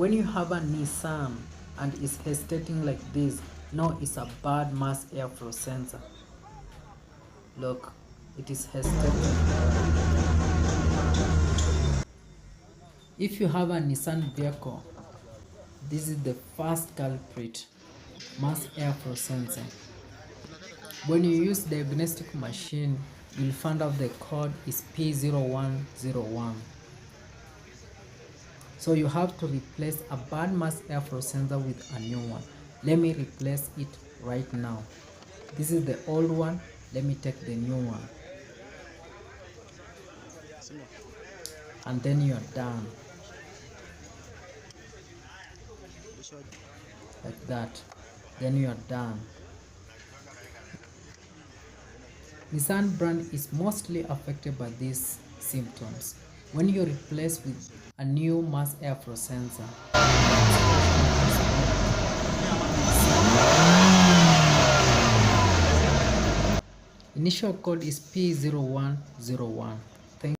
When you have a Nissan and it's hesitating like this, no, it's a bad mass airflow sensor. Look, it is hesitating. If you have a Nissan vehicle, this is the first culprit, mass airflow sensor. When you use the diagnostic machine, you'll find out the code is P0101. So you have to replace a bad mass airflow sensor with a new one. Let me replace it right now. This is the old one. Let me take the new one. And then you're done. Like that. Then you're done. Nissan brand is mostly affected by these symptoms. When you replace with a new mass airflow sensor, initial code is P0101.